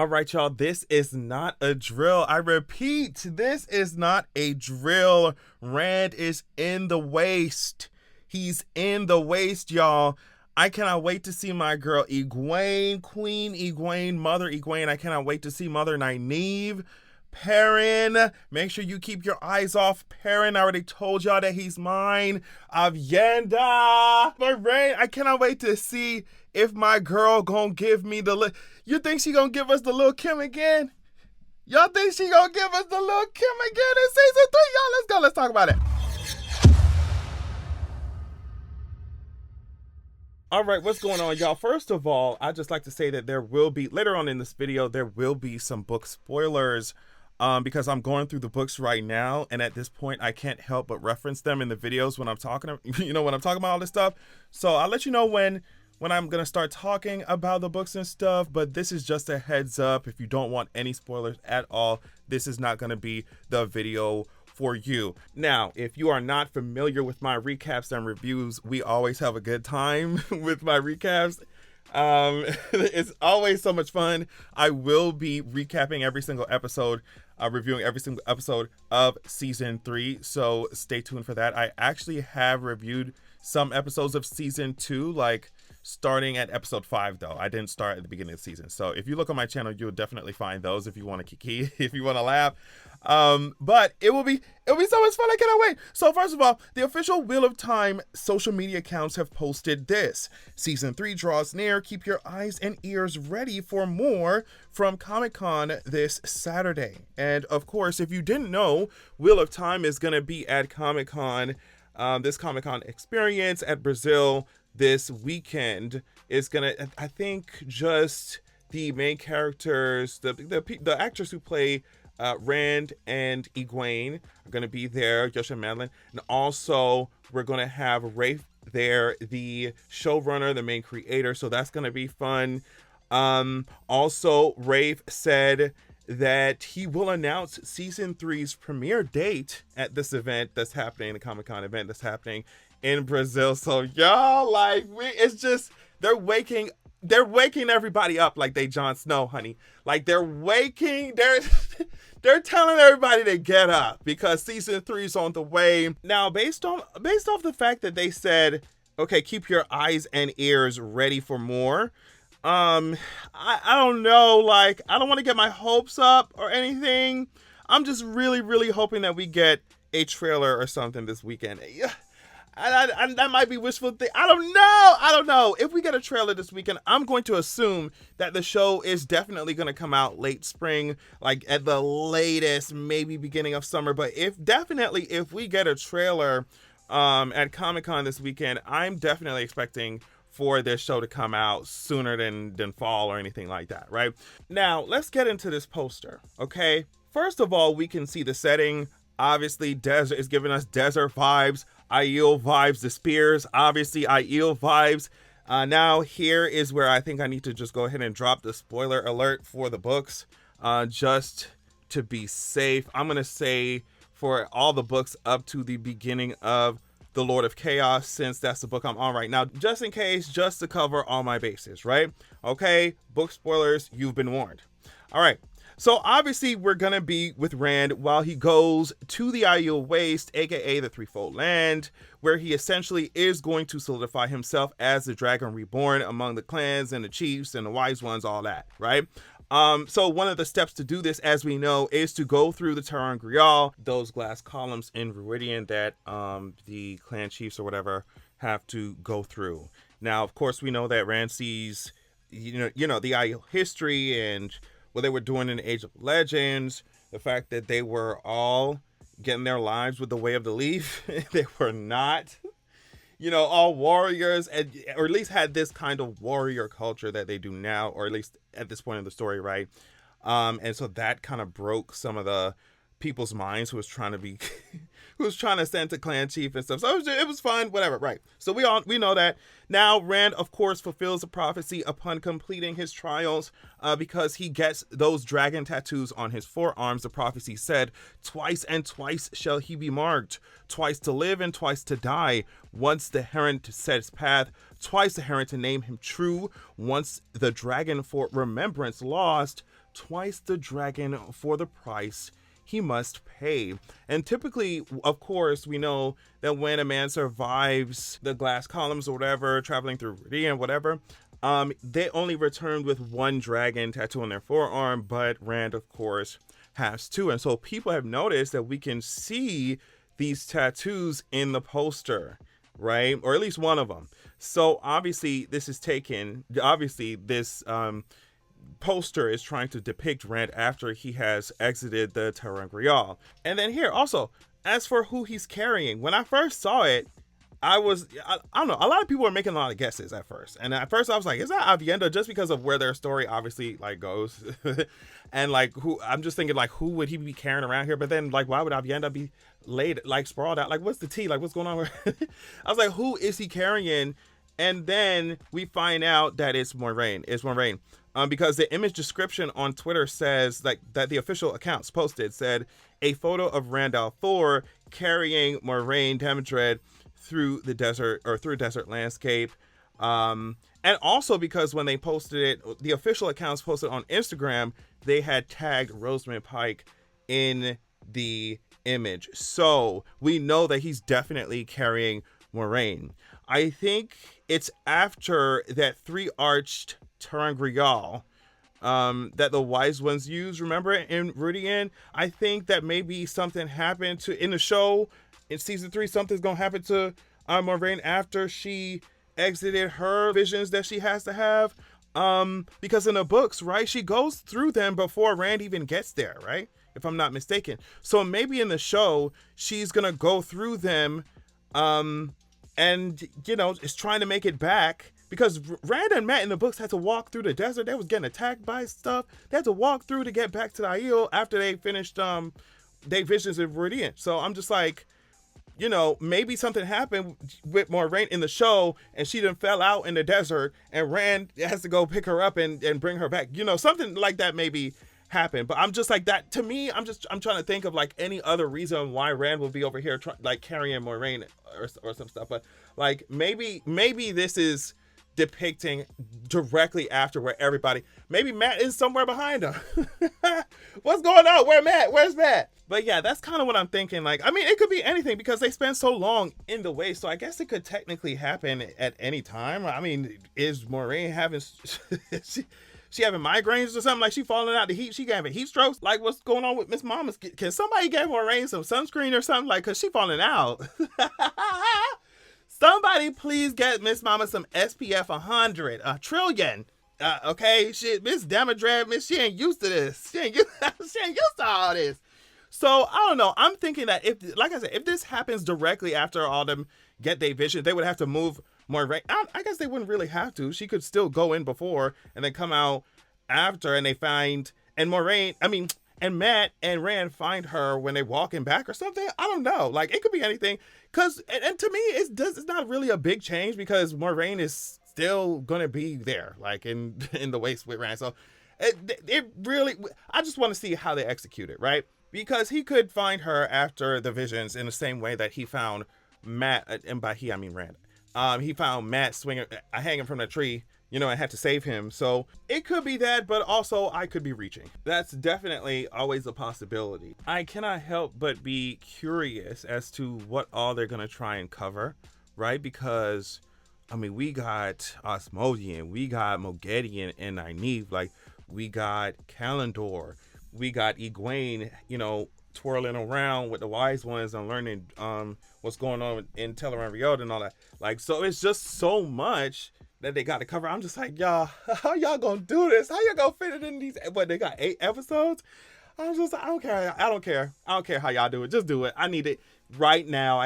All right, y'all, this is not a drill. I repeat, this is not a drill. Rand is in the waist. He's in the waist, y'all. I cannot wait to see my girl Egwene, Queen Egwene, Mother Egwene. I cannot wait to see Mother Nynaeve. Perrin, make sure you keep your eyes off Perrin. I already told y'all that he's mine. Avienda, Moraine. I cannot wait to see if my girl gonna give me the You think she gonna give us the Lil' Kim again? Y'all think she gonna give us the Lil' Kim again in season 3? Y'all, let's go. Let's talk about it. All right, what's going on, y'all? First of all, I'd just like to say that there will be, later on in this video, there will be some book spoilers because I'm going through the books right now, and at this point, I can't help but reference them in the videos when I'm talking, when I'm talking about all this stuff. So I'll let you know when I'm going to start talking about the books and stuff, but this is just a heads up. If you don't want any spoilers at all, this is not going to be the video for you. Now, if you are not familiar with my recaps and reviews, we always have a good time with my recaps. It's always so much fun. I will be recapping every single episode, reviewing every single episode of season 3, so stay tuned for that. I actually have reviewed some episodes of season 2, like starting at episode 5, though. I didn't start at the beginning of the season. So if you look on my channel, you'll definitely find those if you want to kiki, if you want to laugh. But it'll be so much fun. I cannot wait. So first of all, the official Wheel of Time social media accounts have posted this. Season 3 draws near. Keep your eyes and ears ready for more from Comic-Con this Saturday. And of course, if you didn't know, Wheel of Time is going to be at Comic-Con, this Comic-Con experience at Brazil this weekend. Is gonna, I think, just the main characters, the actors who play Rand and Egwene are gonna be there, Josh and Madeline, and also we're gonna have Rafe there, the showrunner, the main creator. So that's gonna be fun. Also, Rafe said that he will announce season 3's premiere date at this event that's happening, the Comic-Con event that's happening in Brazil. So y'all, like, it's just, they're waking everybody up like they Jon Snow, honey. Like they're telling everybody to get up because season 3 is on the way. Now, based off the fact that they said, okay, keep your eyes and ears ready for more. I don't know, like, I don't want to get my hopes up or anything. I'm just really, really hoping that we get a trailer or something this weekend. I that might be wishful thinking. I don't know. If we get a trailer this weekend, I'm going to assume that the show is definitely going to come out late spring, like at the latest, maybe beginning of summer. But if we get a trailer at Comic-Con this weekend, I'm definitely expecting for this show to come out sooner than fall or anything like that, right? Now, let's get into this poster, okay? First of all, we can see the setting. Obviously, desert is giving us desert vibes. Aiel vibes, the spears, obviously Aiel vibes. Now here is where I think I need to just go ahead and drop the spoiler alert for the books, just to be safe. I'm going to say for all the books up to the beginning of The Lord of Chaos, since that's the book I'm on right now, just in case, just to cover all my bases, right? Okay, book spoilers, you've been warned. All right. So obviously we're going to be with Rand while he goes to the Aiel Waste, aka the Threefold Land, where he essentially is going to solidify himself as the Dragon Reborn among the clans and the chiefs and the wise ones, all that, right? So one of the steps to do this, as we know, is to go through the Terran Grial, those glass columns in Viridian that the clan chiefs or whatever have to go through. Now, of course, we know that Rand sees, the Aiel history and what they were doing in the Age of Legends, the fact that they were all getting their lives with the Way of the Leaf. They were not, all warriors, or at least had this kind of warrior culture that they do now, or at least at this point in the story, right? And so that kind of broke some of the people's minds who was trying to send to clan chief and stuff. So it was fun, whatever, right? So we know that. Now Rand, of course, fulfills the prophecy upon completing his trials, because he gets those dragon tattoos on his forearms. The prophecy said, "Twice and twice shall he be marked, twice to live and twice to die. Once the heron to set his path, twice the heron to name him true. Once the dragon for remembrance lost, twice the dragon for the price he must pay. And typically, of course, we know that when a man survives the glass columns or whatever, traveling throh Viridian, whatever, they only returned with one dragon tattoo on their forearm, but Rand, of course, has two. And so people have noticed that we can see these tattoos in the poster, right? Or at least one of them. So obviously this poster is trying to depict Rand after he has exited the Terran. And then here also, as for who he's carrying, when I first saw it, I don't know, a lot of people were making a lot of guesses at first. And at first I was like, is that Aviendha? Just because of where their story obviously like goes. And like I'm just thinking like, who would he be carrying around here? But then like, why would Aviendha be laid, like sprawled out? Like, what's the tea? Like, what's going on? I was like, who is he carrying? And then we find out that it's Moiraine. Because the image description on Twitter says like that the official accounts posted said a photo of Rand al'Thor carrying Moiraine Damodred through the desert or through a desert landscape. And also because when they posted it, the official accounts posted on Instagram, they had tagged Rosamund Pike in the image. So we know that he's definitely carrying Moiraine. I think it's after that three-arched ter'angreal that the wise ones use, remember, in Viridian? I think that maybe something happened to, in the show, in season 3, something's gonna happen to Moiraine after she exited her visions that she has to have. Because in the books, right, she goes through them before Rand even gets there, right? If I'm not mistaken. So maybe in the show, she's gonna go through them, and, you know, is trying to make it back. Because Rand and Mat in the books had to walk through the desert. They was getting attacked by stuff. They had to walk through to get back to the Aiel after they finished their visions of Viridian. So I'm just like, you know, maybe something happened with Moiraine in the show and she done fell out in the desert and Rand has to go pick her up and bring her back. You know, something like that maybe happened. But I'm just like, that to me, I'm trying to think of like any other reason why Rand would be over here like carrying Moiraine or some stuff. But like maybe this is depicting directly after where everybody, maybe Mat is somewhere behind him. What's going on? Where's Mat? But yeah, that's kind of what I'm thinking. Like, I mean, it could be anything because they spend so long in the way. So I guess it could technically happen at any time. I mean, is Moiraine having she having migraines or something? Like she falling out the heat? She having heat strokes? Like what's going on with Miss Mama? Can somebody get Moiraine some sunscreen or something? Like, cause she falling out. Somebody please get Miss Mama some SPF 100, a trillion. Okay, shit, Miss Damodred, she ain't used to this. She ain't used to all this. So I don't know. I'm thinking that if, like I said, if this happens directly after all them get their vision, they would have to move Moiraine. I guess they wouldn't really have to. She could still go in before and then come out after, and they find and Mat and Rand find her when they walking back or something. I don't know. Like it could be anything. Cause and to me, it's not really a big change because Moiraine is still gonna be there, like in the waste with Rand. So it really, I just want to see how they execute it, right? Because he could find her after the visions in the same way that he found Mat, and by he I mean Rand. He found Mat hanging from the tree, you know, and had to save him. So it could be that, but also I could be reaching. That's definitely always a possibility. I cannot help but be curious as to what all they're going to try and cover, right? Because, I mean, we got Osmodian, we got Moghedien and Nynaeve, like, we got Kalendor, we got Egwene, you know, twirling around with the wise ones and learning what's going on in Tel'aran'rhiod and all that. Like, so it's just so much that they got to cover. I'm just like, y'all, how y'all gonna do this? How y'all gonna fit it in these? But they got 8 episodes. I'm just, I don't care how y'all do it. Just do it. I need it right now.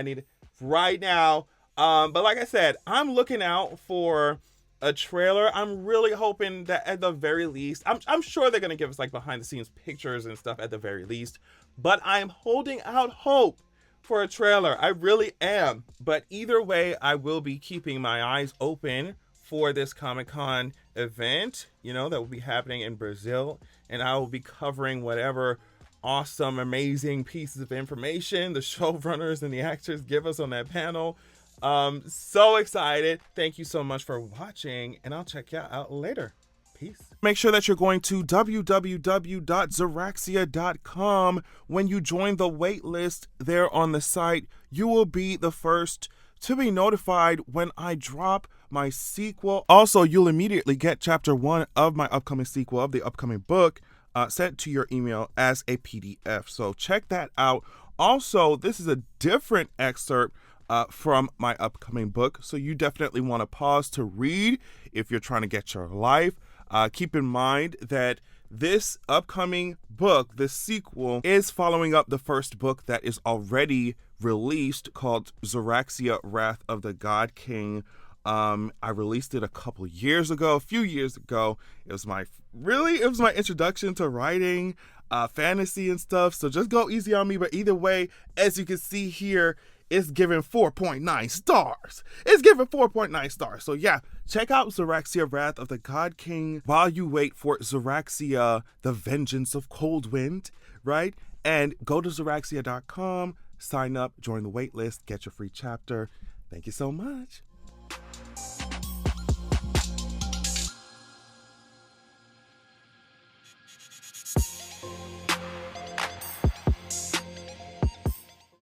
But like I said, I'm looking out for a trailer. I'm really hoping that at the very least, I'm sure they're gonna give us like behind the scenes pictures and stuff at the very least. But I'm holding out hope for a trailer. I really am. But either way, I will be keeping my eyes open for this Comic-Con event, you know, that will be happening in Brazil, and I will be covering whatever awesome, amazing pieces of information the showrunners and the actors give us on that panel. So excited. Thank you so much for watching, and I'll check you out later. Peace. Make sure that you're going to www.zeraxia.com. When you join the waitlist there on the site, you will be the first to be notified when I drop my sequel. Also, you'll immediately get chapter 1 of my upcoming sequel of the upcoming book sent to your email as a PDF. So check that out. Also, this is a different excerpt from my upcoming book, so you definitely want to pause to read if you're trying to get your life. Keep in mind that this upcoming book, the sequel, is following up the first book that is already released called Zeraxia, Wrath of the God King. I released it a few years ago. It was my introduction to writing fantasy and stuff. So just go easy on me. But either way, as you can see here, it's given 4.9 stars. It's given 4.9 stars. So yeah, check out Zeraxia, Wrath of the God King while you wait for Zeraxia, The Vengeance of Coldwind, right? And go to Zeraxia.com, sign up, join the waitlist, get your free chapter. Thank you so much.